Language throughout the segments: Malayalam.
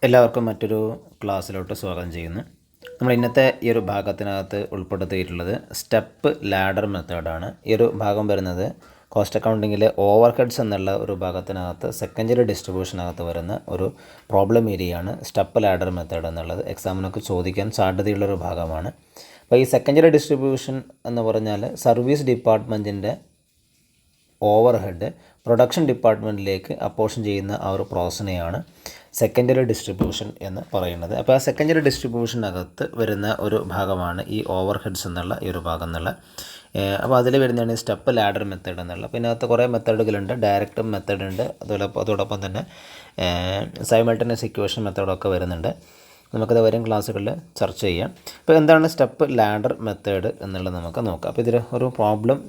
എല്ലാവർക്കും മറ്റൊരു ക്ലാസ്സിലോട്ട് സ്വാഗതം ചെയ്യുന്നു. നമ്മൾ ഇന്നത്തെ ഈ ഒരു ഭാഗത്തിനകത്ത് ഉൾപ്പെടുത്തിയിട്ടുള്ളത് സ്റ്റെപ്പ് ലാഡർ മെത്തേഡാണ്. ഈ ഒരു ഭാഗം വരുന്നത് കോസ്റ്റ് അക്കൗണ്ടിങ്ങിലെ ഓവർ ഹെഡ്സ് എന്നുള്ള ഒരു ഭാഗത്തിനകത്ത് സെക്കൻഡറി ഡിസ്ട്രിബ്യൂഷനകത്ത് വരുന്ന ഒരു പ്രോബ്ലം ഏരിയയാണ് സ്റ്റെപ്പ് ലാഡർ മെത്തേഡ് എന്നുള്ളത്. എക്സാമിനൊക്കെ ചോദിക്കാൻ സാധ്യതയുള്ളൊരു ഭാഗമാണ്. അപ്പോൾ ഈ സെക്കൻഡറി ഡിസ്ട്രിബ്യൂഷൻ എന്ന് പറഞ്ഞാൽ സർവീസ് ഡിപ്പാർട്ട്മെൻറ്റിൻ്റെ ഓവർ ഹെഡ് പ്രൊഡക്ഷൻ ഡിപ്പാർട്ട്മെൻറ്റിലേക്ക് അപ്പോർഷൻ ചെയ്യുന്ന ആ ഒരു പ്രോസസ്സിനെയാണ് സെക്കൻഡറി ഡിസ്ട്രിബ്യൂഷൻ എന്ന് പറയുന്നത്. അപ്പോൾ ആ സെക്കൻഡറി ഡിസ്ട്രിബ്യൂഷനകത്ത് വരുന്ന ഒരു ഭാഗമാണ് ഈ ഓവർ ഹെഡ്സ് എന്നുള്ള ഈ ഒരു ഭാഗം എന്നുള്ള. അപ്പോൾ അതിൽ വരുന്നതാണ് സ്റ്റെപ്പ് ലാഡർ മെത്തേഡ് എന്നുള്ള. പിന്നെ അതിനകത്ത് കുറേ മെത്തേഡുകളുണ്ട്. ഡയറക്റ്റ് മെത്തേഡ് ഉണ്ട്, അതോടൊപ്പം തന്നെ സൈമൾട്ടേനിയസ് ഇക്വേഷൻ മെത്തേഡൊക്കെ വരുന്നുണ്ട്. നമുക്കത് വരും ക്ലാസ്സുകളിൽ ചർച്ച ചെയ്യാം. ഇപ്പോൾ എന്താണ് സ്റ്റെപ്പ് ലാഡർ മെത്തേഡ് എന്നുള്ളത് നമുക്ക് നോക്കാം. അപ്പോൾ ഇതിൽ ഒരു പ്രോബ്ലം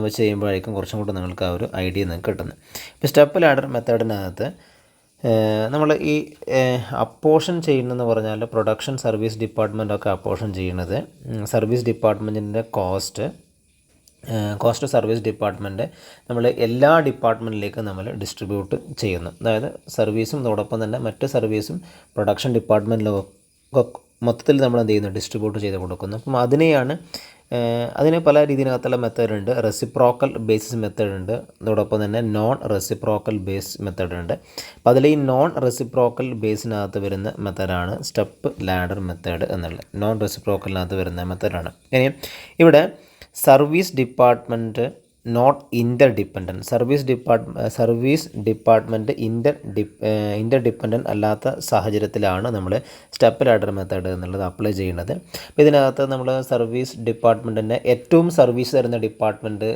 വെച്ച് ചെയ്യുമ്പോഴേക്കും കുറച്ചും കൂടി നിങ്ങൾക്ക് ആ ഒരു ഐഡിയ നിങ്ങൾക്ക് കിട്ടുന്നത്. ഇപ്പോൾ സ്റ്റെപ്പ് ലാഡർ മെത്തേഡിനകത്ത് നമ്മൾ ഈ അപ്പോർഷൻ ചെയ്യുന്നതെന്ന് പറഞ്ഞാൽ പ്രൊഡക്ഷൻ സർവീസ് ഡിപ്പാർട്ട്മെൻറ്റൊക്കെ അപ്പോർഷൻ ചെയ്യുന്നത് സർവീസ് ഡിപ്പാർട്ട്മെൻറ്റിൻ്റെ കോസ്റ്റ് സർവീസ് ഡിപ്പാർട്ട്മെൻറ്റ് നമ്മൾ എല്ലാ ഡിപ്പാർട്ട്മെൻറ്റിലേക്കും നമ്മൾ ഡിസ്ട്രിബ്യൂട്ട് ചെയ്യുന്നു. അതായത് സർവീസും അതോടൊപ്പം തന്നെ മറ്റ് സർവീസും പ്രൊഡക്ഷൻ ഡിപ്പാർട്ട്മെൻറ്റിലൊക്കെ മൊത്തത്തിൽ നമ്മൾ എന്ത് ചെയ്യുന്നു, ഡിസ്ട്രിബ്യൂട്ട് ചെയ്ത് കൊടുക്കുന്നു. അപ്പം അതിന് പല രീതിയിനകത്തുള്ള മെത്തേഡ് ഉണ്ട്. റെസിപ്രോക്കൽ ബേസിസ് മെത്തേഡ് ഉണ്ട്, അതോടൊപ്പം തന്നെ നോൺ റെസിപ്രോക്കൽ ബേസ് മെത്തേഡ് ഉണ്ട്. അപ്പോൾ അതിൽ ഈ നോൺ റെസിപ്രോക്കൽ ബേസിനകത്ത് വരുന്ന മെത്തേഡാണ് സ്റ്റെപ്പ് ലാഡർ മെത്തേഡ് എന്നുള്ളത്. നോൺ റെസിപ്രോക്കലിനകത്ത് വരുന്ന മെത്തേഡാണ്. ഇനി ഇവിടെ service department not interdependent, service department interdependent അല്ലാത്ത സാഹചര്യത്തിലാണ് നമ്മൾ സ്റ്റെപ്പ് ലാഡർ മെത്തേഡ് എന്നുള്ളത് അപ്ലൈ ചെയ്യുന്നത്. അപ്പോൾ ഇതിനകത്ത് നമ്മൾ സർവീസ് ഡിപ്പാർട്ട്മെൻറ്റിൻ്റെ ഏറ്റവും സർവീസ് തരുന്ന ഡിപ്പാർട്ട്മെൻറ്റ്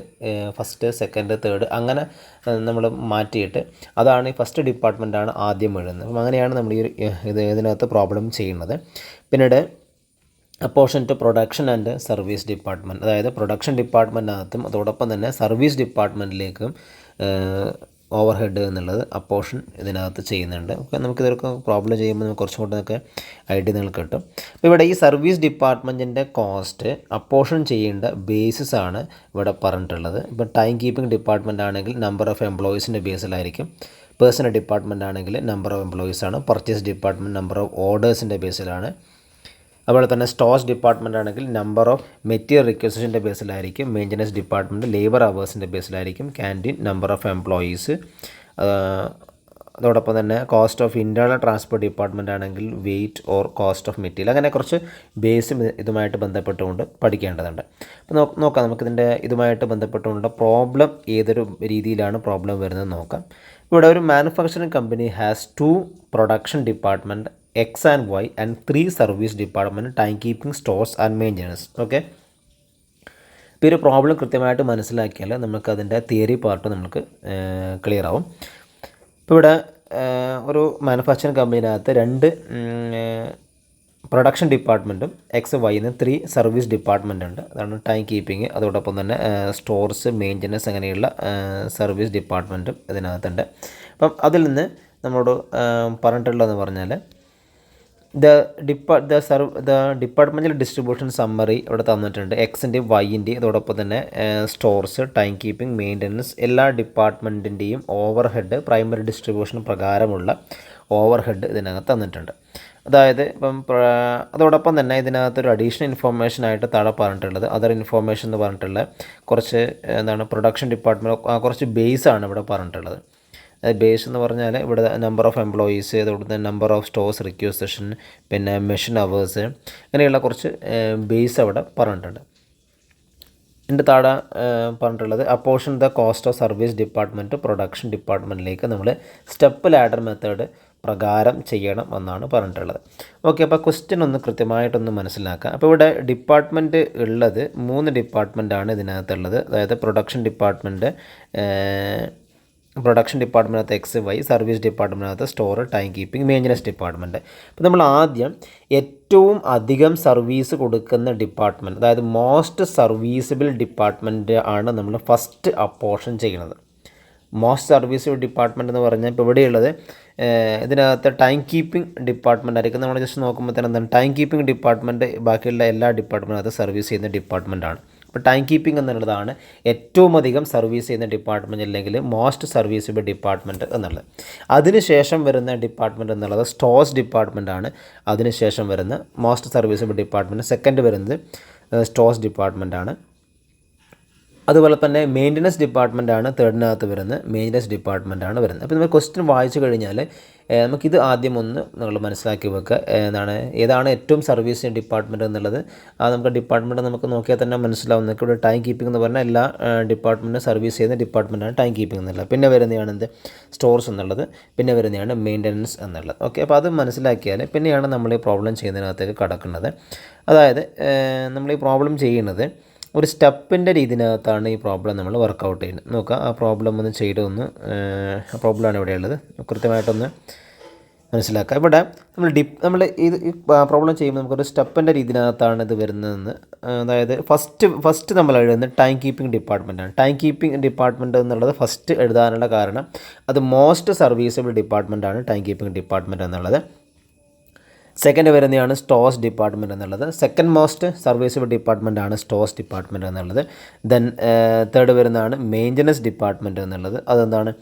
ഫസ്റ്റ്, സെക്കൻഡ്, തേർഡ് അങ്ങനെ നമ്മൾ മാറ്റിയിട്ട് അതാണ് ഈ ഫസ്റ്റ് ഡിപ്പാർട്ട്മെൻറ്റാണ് ആദ്യം എഴുതുന്നത്. അപ്പം അങ്ങനെയാണ് നമ്മൾ ഇതിനകത്ത് പ്രോബ്ലം ചെയ്യുന്നത്. പിന്നീട് apportion to production and service department, അതായത് പ്രൊഡക്ഷൻ ഡിപ്പാർട്ട്മെൻറ്റിനകത്തും അതോടൊപ്പം തന്നെ സർവീസ് ഡിപ്പാർട്ട്മെൻറ്റിലേക്കും ഓവർ ഹെഡ് എന്നുള്ളത് അപ്പോർഷൻ ഇതിനകത്ത് ചെയ്യുന്നുണ്ട്. നമുക്കിതൊക്കെ പ്രോബ്ലം ചെയ്യുമ്പോൾ നമുക്ക് കുറച്ചും കൂടെ ഐഡിയ നിങ്ങൾക്ക് കിട്ടും. അപ്പോൾ ഇവിടെ ഈ സർവീസ് ഡിപ്പാർട്ട്മെൻറ്റിൻ്റെ കോസ്റ്റ് അപ്പോർഷൻ ചെയ്യേണ്ട ബേസിസ് ആണ് ഇവിടെ പറഞ്ഞിട്ടുള്ളത്. ഇപ്പോൾ ടൈം കീപ്പിംഗ് ഡിപ്പാർട്ട്മെൻറ്റ് ആണെങ്കിൽ നമ്പർ ഓഫ് എംപ്ലോയീസിൻ്റെ ബേസിലായിരിക്കും. പേഴ്സണൽ ഡിപ്പാർട്ട്മെൻറ്റ് ആണെങ്കിൽ നമ്പർ ഓഫ് എംപ്ലോയീസാണ്. പർച്ചേസ് ഡിപ്പാർട്ട്മെൻറ്റ് നമ്പർ ഓഫ് ഓർഡേഴ്സിൻ്റെ ബേസിലാണ്. അതുപോലെ തന്നെ സ്റ്റോഴ്സ് ഡിപ്പാർട്ട്മെൻ്റ് ആണെങ്കിൽ നമ്പർ ഓഫ് മെറ്റീരിയൽ റിക്വസിഷൻ്റെ ബേസിലായിരിക്കും. മെയിൻ്റനൻസ് ഡിപ്പാർട്ട്മെൻറ്റ് ലേബർ അവേഴ്സിൻ്റെ ബേസിലായിരിക്കും. Canteen number of employees. അതോടൊപ്പം തന്നെ cost of internal transport department ആണെങ്കിൽ weight or cost of material. അങ്ങനെ കുറച്ച് ബേസും ഇതുമായിട്ട് ബന്ധപ്പെട്ടുകൊണ്ട് പഠിക്കേണ്ടതുണ്ട്. അപ്പോൾ നോക്കാം നമുക്കിതിൻ്റെ ഇതുമായിട്ട് ബന്ധപ്പെട്ടുകൊണ്ട് പ്രോബ്ലം ഏതൊരു രീതിയിലാണ് പ്രോബ്ലം വരുന്നത് നോക്കാം. ഇവിടെ ഒരു manufacturing company has 2 production department X and Y and 3 service department, time keeping, stores and maintenance. Okay, ഇപ്പോൾ ഒരു പ്രോബ്ലം കൃത്യമായിട്ട് മനസ്സിലാക്കിയാൽ നമുക്കതിൻ്റെ തിയറി പാർട്ട് നമുക്ക് ക്ലിയർ ആവും. ഇപ്പോൾ ഇവിടെ ഒരു മാനുഫാക്ചറിങ് കമ്പനിനകത്ത് 2 പ്രൊഡക്ഷൻ ഡിപ്പാർട്ട്മെൻറ്റും X, Y എന്ന് 3 സർവീസ് ഡിപ്പാർട്ട്മെൻ്റ് ഉണ്ട്. അതാണ് ടൈം കീപ്പിംഗ്, അതോടൊപ്പം തന്നെ സ്റ്റോർസ്, മെയിൻ്റനൻസ് അങ്ങനെയുള്ള സർവീസ് ഡിപ്പാർട്ട്മെൻറ്റും ഇതിനകത്തുണ്ട്. അപ്പം അതിൽ നിന്ന് നമ്മളോട് പറഞ്ഞിട്ടുള്ളതെന്ന് പറഞ്ഞാൽ ദ ഡിപ്പാർട്ട്മെൻറ്റൽ ഡിസ്ട്രിബ്യൂഷൻ സമ്മറി ഇവിടെ തന്നിട്ടുണ്ട്. എക്സിൻ്റെയും വൈൻ്റെയും അതോടൊപ്പം തന്നെ സ്റ്റോർസ്, ടൈം കീപ്പിംഗ്, മെയിൻ്റനൻസ് എല്ലാ ഡിപ്പാർട്ട്മെൻറ്റിൻ്റെയും ഓവർ ഹെഡ് പ്രൈമറി ഡിസ്ട്രിബ്യൂഷൻ പ്രകാരമുള്ള ഓവർ ഹെഡ് ഇതിനകത്ത് തന്നിട്ടുണ്ട്. അതായത് ഇപ്പം അതോടൊപ്പം തന്നെ ഇതിനകത്തൊരു അഡീഷണൽ ഇൻഫോർമേഷനായിട്ട് താഴെ പറഞ്ഞിട്ടുള്ളത് അതർ ഇൻഫോർമേഷൻ എന്ന് പറഞ്ഞിട്ടുള്ള കുറച്ച് പ്രൊഡക്ഷൻ ഡിപ്പാർട്ട്മെൻറ്റ് കുറച്ച് ബേസാണ് ഇവിടെ പറഞ്ഞിട്ടുള്ളത്. ബേസ് എന്ന് പറഞ്ഞാൽ ഇവിടെ നമ്പർ ഓഫ് എംപ്ലോയീസ്, അതോടൊപ്പം തന്നെ നമ്പർ ഓഫ് സ്റ്റോഴ്സ് റിക്വസിഷൻ, പിന്നെ മെഷീൻ അവേഴ്സ് അങ്ങനെയുള്ള കുറച്ച് ബേസ് അവിടെ പറഞ്ഞിട്ടുണ്ട്. ഇതിൻ്റെ താഴെ പറഞ്ഞിട്ടുള്ളത് apportion the cost of service department production ഡിപ്പാർട്ട്മെൻറ്റിലേക്ക് നമ്മൾ സ്റ്റെപ്പ് ലാഡർ മെത്തേഡ് പ്രകാരം ചെയ്യണം എന്നാണ് പറഞ്ഞിട്ടുള്ളത്. ഓക്കെ, അപ്പോൾ ക്വസ്റ്റ്യൻ ഒന്ന് കൃത്യമായിട്ടൊന്ന് മനസ്സിലാക്കുക. അപ്പോൾ ഇവിടെ ഡിപ്പാർട്ട്മെൻറ്റ് ഉള്ളത് 3 ഡിപ്പാർട്ട്മെൻറ്റാണ് ഇതിനകത്തുള്ളത്. അതായത് പ്രൊഡക്ഷൻ ഡിപ്പാർട്ട്മെൻറ്റിനകത്ത് X, Y, സർവീസ് ഡിപ്പാർട്ട്മെൻറ്റിനകത്ത് store, time keeping, maintenance department. അപ്പോൾ നമ്മൾ ആദ്യം ഏറ്റവും അധികം സർവീസ് കൊടുക്കുന്ന ഡിപ്പാർട്ട്മെൻറ്റ്, അതായത് മോസ്റ്റ് സർവീസബിൾ ഡിപ്പാർട്ട്മെൻറ്റ് ആണ് നമ്മൾ ഫസ്റ്റ് അപ്പോർഷൻ ചെയ്യുന്നത്. മോസ്റ്റ് സർവീസ് ഡിപ്പാർട്ട്മെൻറ്റ് എന്ന് പറഞ്ഞാൽ ഇപ്പോൾ ഇവിടെയുള്ളത് ഇതിനകത്ത് ടൈം കീപ്പിംഗ് ഡിപ്പാർട്ട്മെൻറ്റ് ആയിരിക്കും. നമ്മൾ ജസ്റ്റ് നോക്കുമ്പോൾ തന്നെ എന്താണ് ടൈം കീപ്പിംഗ് ഡിപ്പാർട്ട്മെൻറ്റ് ബാക്കിയുള്ള എല്ലാ ഡിപ്പാർട്ട്മെൻറ്റിനകത്ത് സർവീസ് ചെയ്യുന്ന ഡിപ്പാർട്ട്മെൻറ്റാണ്. അപ്പോൾ ടൈം കീപ്പിംഗ് എന്നുള്ളതാണ് ഏറ്റവും അധികം സർവീസ് ചെയ്യുന്ന ഡിപ്പാർട്ട്മെൻറ്റ്, അല്ലെങ്കിൽ മോസ്റ്റ് സർവീസബിൾ ഡിപ്പാർട്ട്മെൻറ്റ് എന്നുള്ളത്. അതിനുശേഷം വരുന്ന ഡിപ്പാർട്ട്മെൻറ്റ് എന്നുള്ളത് സ്റ്റോഴ്സ് ഡിപ്പാർട്ട്മെൻറ്റ് ആണ്. അതിനുശേഷം വരുന്ന മോസ്റ്റ് സർവീസബിൾ ഡിപ്പാർട്ട്മെൻറ്റ് സെക്കൻഡ് വരുന്നത് സ്റ്റോഴ്സ് ഡിപ്പാർട്ട്മെൻറ്റ് ആണ്. അതുപോലെ തന്നെ മെയിൻ്റനൻസ് ഡിപ്പാർട്ട്മെൻ്റ് ആണ് തേർഡിനകത്ത് വരുന്നത്, മെയിൻ്റനൻസ് ഡിപ്പാർട്ട്മെൻ്റ് ആണ് വരുന്നത്. അപ്പോൾ നമ്മൾ ക്വസ്റ്റ്യൻ വായിച്ചു കഴിഞ്ഞാൽ നമുക്കിത് ആദ്യം ഒന്ന് നിങ്ങൾ മനസ്സിലാക്കി വെക്കുക, ഏതാണ് ഏറ്റവും സർവീസ് ഡിപ്പാർട്ട്മെൻറ്റ് എന്നുള്ളത്. നമുക്ക് ഡിപ്പാർട്ട്മെൻറ്റ് നമുക്ക് നോക്കിയാൽ തന്നെ മനസ്സിലാവും. നിങ്ങൾക്ക് ഇവിടെ ടൈം കീപ്പിംഗ് എന്ന് പറഞ്ഞാൽ എല്ലാ ഡിപ്പാർട്ട്മെൻറ്റും സർവീസ് ചെയ്യുന്ന ഡിപ്പാർട്ട്മെൻറ്റാണ് ടൈം കീപ്പിംഗ് എന്നുള്ളത്. പിന്നെ വരുന്നതാണ് എന്ത്, സ്റ്റോർസ് എന്നുള്ളത്. പിന്നെ വരുന്നതാണ് മെയിൻ്റനൻസ് എന്നുള്ളത്. ഓക്കെ, അപ്പോൾ അത് മനസ്സിലാക്കിയാൽ പിന്നെയാണ് നമ്മൾ ഈ പ്രോബ്ലം ചെയ്യുന്നതിനകത്തേക്ക് കടക്കുന്നത്. അതായത് നമ്മൾ ഈ പ്രോബ്ലം ചെയ്യുന്നത് ഒരു സ്റ്റെപ്പിൻ്റെ രീതിനകത്താണ് ഈ പ്രോബ്ലം നമ്മൾ വർക്കൗട്ട് ചെയ്യുന്നത്. നോക്കുക, ആ പ്രോബ്ലം ഒന്ന് ചെയ്തൊന്ന്, ആ പ്രോബ്ലമാണ് ഇവിടെയുള്ളത്, കൃത്യമായിട്ടൊന്ന് മനസ്സിലാക്കുക. ഇവിടെ നമ്മൾ ഇത് ഈ പ്രോബ്ലം ചെയ്യുമ്പോൾ നമുക്കൊരു സ്റ്റെപ്പിൻ്റെ രീതിനകത്താണ് ഇത് വരുന്നതെന്ന്. അതായത് ഫസ്റ്റ് നമ്മൾ എഴുതുന്നത് ടൈം കീപ്പിംഗ് ഡിപ്പാർട്ട്മെൻറ്റാണ്. ടൈം കീപ്പിംഗ് ഡിപ്പാർട്ട്മെൻറ്റ് എന്നുള്ളത് ഫസ്റ്റ് എഴുതാനുള്ള കാരണം അത് മോസ്റ്റ് സർവീസബിൾ ഡിപ്പാർട്ട്മെൻറ്റാണ് ടൈം കീപ്പിംഗ് ഡിപ്പാർട്ട്മെൻറ്റ് എന്നുള്ളത്. സെക്കൻഡ് വരുന്നതാണ് സ്റ്റോഴ്സ് ഡിപ്പാർട്ട്മെൻറ്റ് എന്നുള്ളത്. സെക്കൻഡ് മോസ്റ്റ് സർവീസബിൾ ഡിപ്പാർട്ട്മെൻറ്റ് ആണ് സ്റ്റോഴ്സ് ഡിപ്പാർട്ട്മെൻറ്റ് എന്നുള്ളത്. ദെൻ തേർഡ് വരുന്നതാണ് മെയിൻ്റനൻസ് ഡിപ്പാർട്ട്മെൻറ്റ് എന്നുള്ളത്. അതെന്താണ്,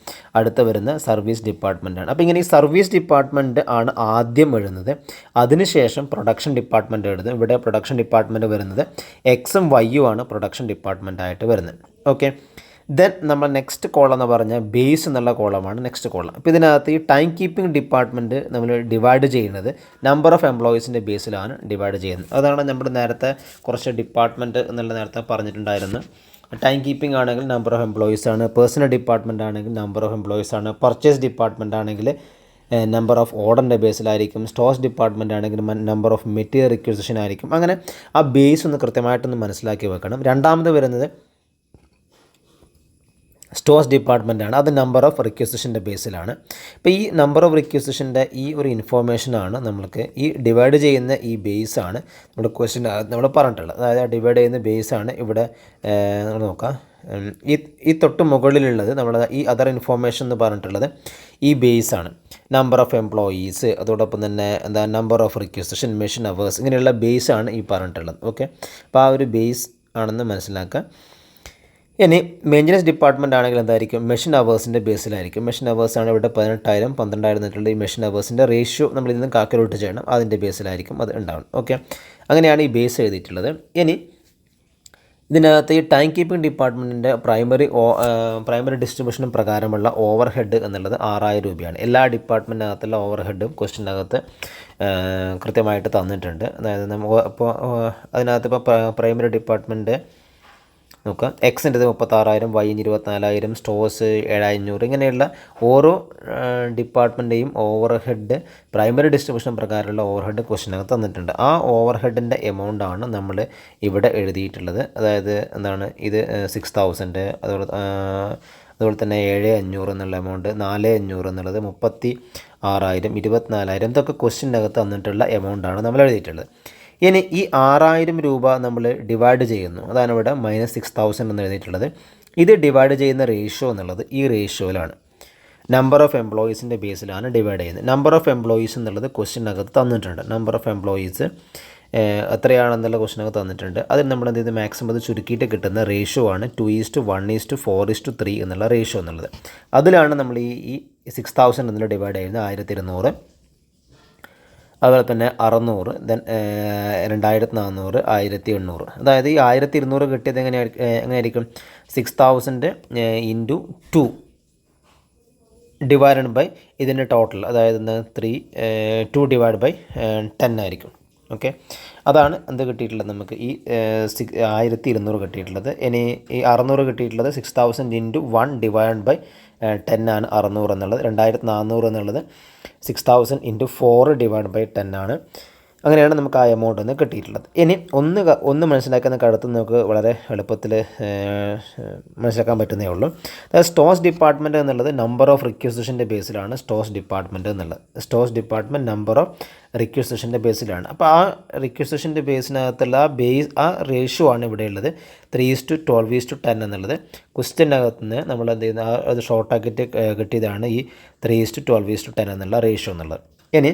അടുത്ത വരുന്ന സർവീസ് ഡിപ്പാർട്ട്മെൻറ്റ് ആണ്. അപ്പോൾ ഇങ്ങനെ ഈ സർവീസ് ഡിപ്പാർട്ട്മെൻറ്റ് ആണ് ആദ്യം എഴുതുന്നത്. അതിനുശേഷം പ്രൊഡക്ഷൻ ഡിപ്പാർട്ട്മെൻറ്റ് എഴുതും. ഇവിടെ പ്രൊഡക്ഷൻ ഡിപ്പാർട്ട്മെൻറ്റ് വരുന്നത് എക്സും വൈയും ആണ് പ്രൊഡക്ഷൻ ഡിപ്പാർട്ട്മെൻറ്റ് ആയിട്ട് വരുന്നത്. ഓക്കെ, ദെൻ നമ്മൾ നെക്സ്റ്റ് കോളം എന്ന് പറഞ്ഞാൽ ബേസ് എന്നുള്ള കോളമാണ് നെക്സ്റ്റ് കോളം. അപ്പോൾ ഇതിനകത്ത് ഈ ടൈം കീപ്പിംഗ് ഡിപ്പാർട്ട്മെൻറ്റ് നമ്മൾ ഡിവൈഡ് ചെയ്യുന്നത് നമ്പർ ഓഫ് എംപ്ലോയീസിൻ്റെ ബേസിലാണ് ഡിവൈഡ് ചെയ്യുന്നത്. അതാണ് നമ്മൾ നേരത്തെ കുറച്ച് ഡിപ്പാർട്ട്മെൻറ്റ് എന്നുള്ള നേരത്തെ പറഞ്ഞിട്ടുണ്ടായിരുന്നു. ടൈം കീപ്പിംഗ് ആണെങ്കിൽ നമ്പർ ഓഫ് എംപ്ലോയീസ് ആണ്, പേഴ്സണൽ ഡിപ്പാർട്ട്മെൻറ്റ് ആണെങ്കിൽ നമ്പർ ഓഫ് എംപ്ലോയീസ് ആണ്, പർച്ചേസ് ഡിപ്പാർട്ട്മെൻറ്റ് ആണെങ്കിൽ നമ്പർ ഓഫ് ഓർഡറിൻ്റെ ബേസിലായിരിക്കും, സ്റ്റോഴ്സ് ഡിപ്പാർട്ട്മെൻറ്റ് ആണെങ്കിൽ നമ്പർ ഓഫ് മെറ്റീരിയൽ റിക്വസിഷൻ ആയിരിക്കും. അങ്ങനെ ആ ബേസ് ഒന്ന് കൃത്യമായിട്ടൊന്ന് മനസ്സിലാക്കി വെക്കണം. രണ്ടാമത് വരുന്നത് സ്റ്റോഴ്സ് ഡിപ്പാർട്ട്മെൻ്റ് ആണ്. അത് നമ്പർ ഓഫ് റിക്വസിഷൻ്റെ ബേസിലാണ്. ഇപ്പോൾ ഈ നമ്പർ ഓഫ് റിക്വസിഷൻ്റെ ഈ ഒരു ഇൻഫോർമേഷനാണ് നമ്മൾക്ക് ഈ ഡിവൈഡ് ചെയ്യുന്ന ഈ ബേസാണ് നമ്മുടെ ക്വസ്റ്റ്യൻ നമ്മൾ പറഞ്ഞിട്ടുള്ളത്. അതായത് ഡിവൈഡ് ചെയ്യുന്ന ബേസാണ് ഇവിടെ നമ്മൾ നോക്കാം. ഈ തൊട്ട് മുകളിലുള്ളത് നമ്മൾ ഈ അതർ ഇൻഫോർമേഷൻ എന്ന് പറഞ്ഞിട്ടുള്ളത് ഈ ബേസാണ്. നമ്പർ ഓഫ് എംപ്ലോയീസ്, അതോടൊപ്പം തന്നെ number of requisition, machine hours, ഇങ്ങനെയുള്ള ബേസാണ് ഈ പറഞ്ഞിട്ടുള്ളത്. ഓക്കെ, അപ്പോൾ ആ ഒരു ബേസ് ആണെന്ന് മനസ്സിലാക്കുക. ഇനി മെയിൻ്റനൻസ് ഡിപ്പാർട്ട്മെൻറ്റ് ആണെങ്കിൽ എന്തായിരിക്കും, മെഷീൻ അവേഴ്സിൻ്റെ ബേസിലായിരിക്കും. മെഷീൻ അവേഴ്സാണ് ഇവിടെ 18,000 12,000 എന്നിട്ടുള്ള ഈ മെഷീൻ അവേഴ്സിൻ്റെ റേഷ്യോ നമ്മൾ ഇതിൽ നിന്ന് കാൽക്കുലേറ്റ് ചെയ്യണം. അതിൻ്റെ ബേസിലായിരിക്കും അത് ഉണ്ടാവണം. ഓക്കെ, അങ്ങനെയാണ് ഈ ബേസ് എഴുതിയിട്ടുള്ളത്. ഇനി ഇതിനകത്ത് ഈ ടൈം കീപ്പിംഗ് ഡിപ്പാർട്ട്മെൻറ്റിൻ്റെ പ്രൈമറി ഡിസ്ട്രിബ്യൂഷനും പ്രകാരമുള്ള ഓവർ ഹെഡ് എന്നുള്ളത് 6,000 രൂപയാണ്. എല്ലാ ഡിപ്പാർട്ട്മെൻറ്റിനകത്തുള്ള ഓവർ ഹെഡും ക്വസ്റ്റ്യനകത്ത് കൃത്യമായിട്ട് തന്നിട്ടുണ്ട്. അതായത് ഇപ്പോൾ അതിനകത്ത് ഇപ്പോൾ പ്രൈമറി ഡിപ്പാർട്ട്മെൻറ്റ് നോക്കാം, എക്സിൻ്റെത് 36,000, വൈന് 24,000, സ്റ്റോഴ്സ് 7,500, ഇങ്ങനെയുള്ള ഓരോ ഡിപ്പാർട്ട്മെൻറ്റേയും ഓവർ ഹെഡ് പ്രൈമറി ഡിസ്ട്രിബ്യൂഷൻ പ്രകാരമുള്ള ഓവർ ഹെഡ് ക്വസ്റ്റ്യനകത്ത് തന്നിട്ടുണ്ട്. ആ ഓവർ ഹെഡിൻ്റെ എമൗണ്ടാണ് നമ്മൾ ഇവിടെ എഴുതിയിട്ടുള്ളത്. അതായത് ഇത് 6,000, അതുപോലെ തന്നെ 7,500 എന്നുള്ള എമൗണ്ട്, 4,500 എന്നുള്ളത്, 36,000, 24,000, ഇതൊക്കെ ക്വസ്റ്റ്യനകത്ത് തന്നിട്ടുള്ള എമൗണ്ടാണ് നമ്മൾ എഴുതിയിട്ടുള്ളത്. ഇനി ഈ 6,000 രൂപ നമ്മൾ ഡിവൈഡ് ചെയ്യുന്നു. അതാണ് ഇവിടെ -6,000 എന്ന് എഴുതിയിട്ടുള്ളത്. ഇത് ഡിവൈഡ് ചെയ്യുന്ന റേഷ്യോ എന്നുള്ളത് ഈ റേഷ്യോയിലാണ്, നമ്പർ ഓഫ് എംപ്ലോയീസിൻ്റെ ബേസിലാണ് ഡിവൈഡ് ചെയ്യുന്നത്. നമ്പർ ഓഫ് എംപ്ലോയീസ് എന്നുള്ളത് ക്വസ്റ്റ്യനകത്ത് തന്നിട്ടുണ്ട്. നമ്പർ ഓഫ് എംപ്ലോയീസ് എത്രയാണെന്നുള്ള ക്വസ്റ്റ്യനകത്ത് തന്നിട്ടുണ്ട്. അതിൽ നമ്മൾ എന്ത് ചെയ്ത് മാക്സിമം അത് ചുരുക്കിയിട്ട് കിട്ടുന്ന റേഷ്യോ ആണ് 2:1:4:3 എന്നുള്ള റേഷ്യോ എന്നുള്ളത്. അതിലാണ് നമ്മൾ ഈ 6,000 എന്നുള്ള ഡിവൈഡ് ചെയ്യുന്നത് 1,200, അതുപോലെ തന്നെ 600, ദെൻ 2,400, 1,800. അതായത് ഈ 1,200 കിട്ടിയത് എങ്ങനെയായിരിക്കും, 6,000 × 2 ഡിവൈഡഡ് ബൈ ഇതിൻ്റെ ടോട്ടൽ, അതായത് 2 / 10 ആയിരിക്കും. ഓക്കെ, അതാണ് എന്ത് കിട്ടിയിട്ടുള്ളത് നമുക്ക് ഈ 1,200 കിട്ടിയിട്ടുള്ളത്. ഇനി ഈ 600 കിട്ടിയിട്ടുള്ളത് 6,000 × 1 / 10 ആണ് 600 എന്നുള്ളത്. 2,400 എന്നുള്ളത് 6,000 × 4 / 10 ആണ്. അങ്ങനെയാണ് നമുക്ക് ആ എമൗണ്ട് ഒന്ന് കിട്ടിയിട്ടുള്ളത്. ഇനി ഒന്ന് മനസ്സിലാക്കുന്ന കടത്ത് നമുക്ക് വളരെ എളുപ്പത്തിൽ മനസ്സിലാക്കാൻ പറ്റുന്നേ ഉള്ളൂ. അതായത് സ്റ്റോഴ്സ് ഡിപ്പാർട്ട്മെൻറ്റ് എന്നുള്ളത് നമ്പർ ഓഫ് റിക്വസിഷൻ്റെ ബേസിലാണ് സ്റ്റോഴ്സ് ഡിപ്പാർട്ട്മെൻറ്റ് എന്നുള്ളത്. സ്റ്റോഴ്സ് ഡിപ്പാർട്ട്മെൻറ്റ് നമ്പർ ഓഫ് റിക്വസിഷൻ്റെ ബേസിലാണ്. അപ്പോൾ ആ റിക്വസിഷൻ്റെ ബേസിനകത്തുള്ള ആ റേഷ്യോ ആണ് ഇവിടെ ഉള്ളത് 3:12:10 എന്നുള്ളത്. ക്വസ്റ്റ്യനകത്ത് നിന്ന് നമ്മൾ എന്ത് ചെയ്യുന്ന അത് ഷോർട്ടാക്കിയിട്ട് കിട്ടിയതാണ് ഈ 3:12:10 എന്നുള്ള റേഷ്യോ എന്നുള്ളത്. ഇനി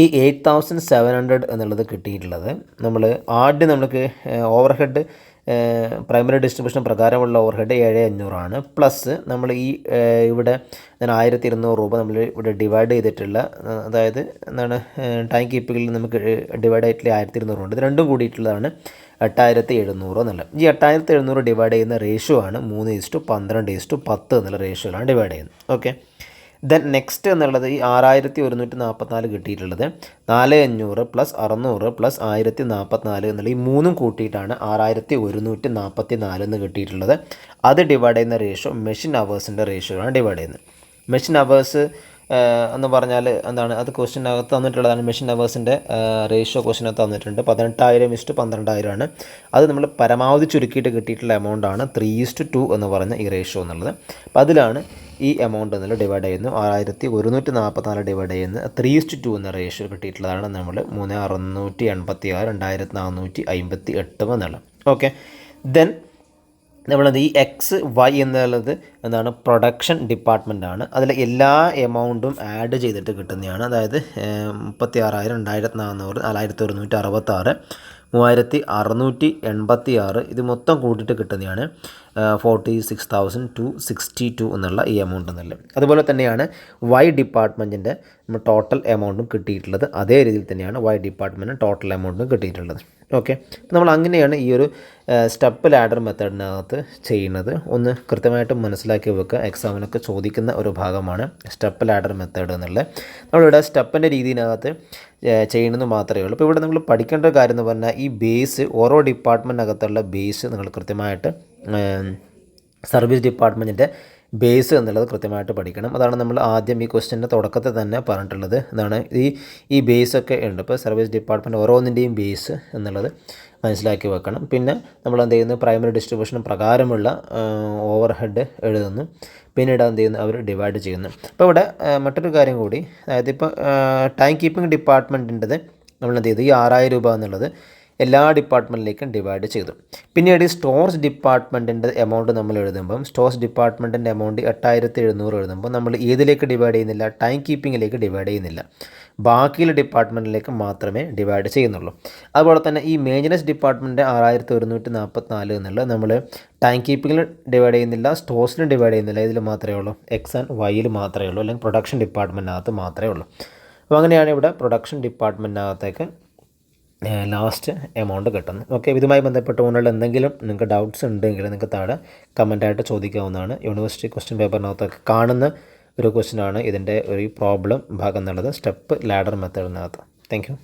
ഈ 8,700 എന്നുള്ളത് കിട്ടിയിട്ടുള്ളത് നമ്മൾ ആദ്യം നമുക്ക് ഓവർ ഹെഡ് പ്രൈമറി ഡിസ്ട്രിബ്യൂഷൻ പ്രകാരമുള്ള ഓവർഹെഡ് 7500 പ്ലസ് നമ്മൾ ഈ ഇവിടെ 1200 രൂപ നമ്മൾ ഇവിടെ ഡിവൈഡ് ചെയ്തിട്ടുള്ള അതായത് എന്താണ് ടൈം കീപ്പിങ്ങിൽ നമുക്ക് ഡിവൈഡ് ആയിട്ടുള്ള 1200 ഉണ്ട്. ഇത് രണ്ടും കൂടിയിട്ടുള്ളതാണ് 8700 എന്നുള്ളത്. ഈ 8700 ഡിവൈഡ് ചെയ്യുന്ന റേഷ്യോ ആണ് 3:12:10 എന്നുള്ള റേഷ്യോയിലാണ് ഡിവൈഡ് ചെയ്യുന്നത്. ഓക്കെ, ദെൻ നെക്സ്റ്റ് എന്നുള്ളത് ഈ 6144 കിട്ടിയിട്ടുള്ളത് 4500 പ്ലസ് 600 പ്ലസ് 1044 എന്നുള്ള ഈ മൂന്നും കൂട്ടിയിട്ടാണ് 6144 എന്ന് കിട്ടിയിട്ടുള്ളത്. അത് ഡിവൈഡ് ചെയ്യുന്ന റേഷ്യോ മെഷീൻ അവേഴ്സിൻ്റെ റേഷ്യോയാണ് ഡിവൈഡ് ചെയ്യുന്നത്. മെഷീൻ അവേഴ്സ് എന്ന് പറഞ്ഞാൽ എന്താണ്, അത് ക്വസ്റ്റ്യനകത്ത് തന്നിട്ടുള്ളതാണ്. മെഷീൻ അവേഴ്സിൻ്റെ റേഷ്യോ ക്വസ്റ്റ്യനകത്ത് തന്നിട്ടുണ്ട്. 18,000:12,000 ആണ്. അത് നമ്മൾ പരമാവധി ചുരുക്കിയിട്ട് കിട്ടിയിട്ടുള്ള എമൗണ്ട് ആണ് 3:2 എന്ന് പറയുന്ന ഈ റേഷ്യോ എന്നുള്ളത്. അപ്പോൾ അതിലാണ് ഈ എമൗണ്ട് എന്നുള്ള ഡിവൈഡ് ചെയ്യുന്നു. 6144 ഡിവൈഡ് ചെയ്യുന്ന 3:2 എന്ന റേഷ്യോ കിട്ടിയിട്ടുള്ളതാണ് നമ്മൾ 3686 2458 എന്നുള്ളത്. ഓക്കെ, ദെൻ നമ്മളത് ഈ എക്സ് വൈ എന്നുള്ളത് എന്താണ്, പ്രൊഡക്ഷൻ ഡിപ്പാർട്ട്മെൻ്റ് ആണ്. അതിൽ എല്ലാ എമൗണ്ടും ആഡ് ചെയ്തിട്ട് കിട്ടുന്നതാണ്. അതായത് 36,000 2400 4166 3686 ഇത് മൊത്തം കൂട്ടിയിട്ട് കിട്ടുന്നതാണ് 46,262 എന്നുള്ള ഈ എമൗണ്ട് എന്നുള്ളത്. അതുപോലെ തന്നെയാണ് വൈ ഡിപ്പാർട്ട്മെൻറ്റിൻ്റെ ടോട്ടൽ എമൗണ്ടും കിട്ടിയിട്ടുള്ളത്. അതേ രീതിയിൽ തന്നെയാണ് വൈ ഡിപ്പാർട്ട്മെൻറ്റിന് ടോട്ടൽ എമൗണ്ടും കിട്ടിയിട്ടുള്ളത്. ഓക്കെ, നമ്മൾ അങ്ങനെയാണ് ഈ ഒരു സ്റ്റെപ്പ് ലാഡർ മെത്തേഡിനകത്ത് ചെയ്യുന്നത്. ഒന്ന് കൃത്യമായിട്ട് മനസ്സിലാക്കി വെക്കുക. എക്സാമിനൊക്കെ ചോദിക്കുന്ന ഒരു ഭാഗമാണ് സ്റ്റെപ്പ് ലാഡർ മെത്തേഡ് എന്നുള്ളത്. നമ്മളിവിടെ സ്റ്റെപ്പിൻ്റെ രീതിയിനകത്ത് ചെയ്യുന്നത് മാത്രമേ ഉള്ളൂ. ഇപ്പോൾ ഇവിടെ നമ്മൾ പഠിക്കേണ്ട കാര്യം എന്ന് പറഞ്ഞാൽ ഈ ബേസ് ഓരോ ഡിപ്പാർട്ട്മെൻറ്റിനകത്തുള്ള ബേസ് നിങ്ങൾ കൃത്യമായിട്ട് സർവീസ് ഡിപ്പാർട്ട്മെൻറ്റിൻ്റെ ബേസ് എന്നുള്ളത് കൃത്യമായിട്ട് പഠിക്കണം. അതാണ് നമ്മൾ ആദ്യം ഈ ക്വസ്റ്റ്യൻ്റെ തുടക്കത്തിൽ തന്നെ പറഞ്ഞിട്ടുള്ളത്. ഇതാണ് ഈ ബേസൊക്കെ ഉണ്ട്. ഇപ്പോൾ സർവീസ് ഡിപ്പാർട്ട്മെൻറ്റ് ഓരോന്നിൻ്റെയും ബേസ് എന്നുള്ളത് മനസ്സിലാക്കി വെക്കണം. പിന്നെ നമ്മൾ എന്ത് ചെയ്യുന്നു, പ്രൈമറി ഡിസ്ട്രിബ്യൂഷൻ പ്രകാരമുള്ള ഓവർ ഹെഡ് എഴുതുന്നു. പിന്നീട് എന്ത് ചെയ്യുന്നു, അവർ ഡിവൈഡ് ചെയ്യുന്നു. അപ്പോൾ ഇവിടെ മറ്റൊരു കാര്യം കൂടി, അതായത് ഇപ്പോൾ ടൈം കീപ്പിംഗ് ഡിപ്പാർട്ട്മെൻറ്റിൻ്റെത് നമ്മൾ എന്ത് ചെയ്തു, ഈ 6000 രൂപ എന്നുള്ളത് എല്ലാ ഡിപ്പാർട്ട്മെൻറ്റിലേക്കും ഡിവൈഡ് ചെയ്തു. പിന്നീട് ഈ സ്റ്റോർസ് ഡിപ്പാർട്ട്മെൻറ്റിൻ്റെ എമൗണ്ട് നമ്മൾ എഴുതുമ്പം സ്റ്റോർസ് ഡിപ്പാർട്ട്മെൻറ്റിൻ്റെ എമൗണ്ട് 8700 എഴുതുമ്പോൾ നമ്മൾ ഏതിലേക്ക് ഡിവൈഡ് ചെയ്യുന്നില്ല, ടൈം കീപ്പിങ്ങിലേക്ക് ഡിവൈഡ് ചെയ്യുന്നില്ല. ബാക്കിയുള്ള ഡിപ്പാർട്ട്മെൻറ്റിലേക്ക് മാത്രമേ ഡിവൈഡ് ചെയ്യുന്നുള്ളൂ. അതുപോലെ തന്നെ ഈ മെയിൻ്റനൻസ് ഡിപ്പാർട്ട്മെൻറ്റ് 6144 എന്നുള്ളത് നമ്മൾ ടൈം കീപ്പിങ്ങിൽ ഡിവൈഡ് ചെയ്യുന്നില്ല, സ്റ്റോഴ്സിലും ഡിവൈഡ് ചെയ്യുന്നില്ല. ഇതിൽ മാത്രമേ ഉള്ളൂ, എക്സ് ആൻഡ് വൈയിൽ മാത്രമേ ഉള്ളൂ, അല്ലെങ്കിൽ പ്രൊഡക്ഷൻ ഡിപ്പാർട്ട്മെൻറ്റിനകത്ത് മാത്രമേ ഉള്ളൂ. അപ്പോൾ അങ്ങനെയാണ് ഇവിടെ പ്രൊഡക്ഷൻ ഡിപ്പാർട്ട്മെൻറ്റിനകത്തേക്ക് ലാസ്റ്റ് എമൗണ്ട് കിട്ടുന്നത്. ഓക്കെ, ഇതുമായി ബന്ധപ്പെട്ടുകൊണ്ടുള്ള എന്തെങ്കിലും നിങ്ങൾക്ക് ഡൗട്ട്സ് ഉണ്ടെങ്കിൽ നിങ്ങൾക്ക് താഴെ കമൻറ്റായിട്ട് ചോദിക്കാവുന്നതാണ്. യൂണിവേഴ്സിറ്റി ക്വസ്റ്റ്യൻ പേപ്പറിനകത്തൊക്കെ കാണുന്ന ഒരു ക്വസ്റ്റ്യനാണ് ഇതിൻ്റെ ഒരു പ്രോബ്ലം ഭാഗം എന്നുള്ളത് സ്റ്റെപ്പ് ലാഡർ മെത്തേഡിനകത്ത്. Thank U.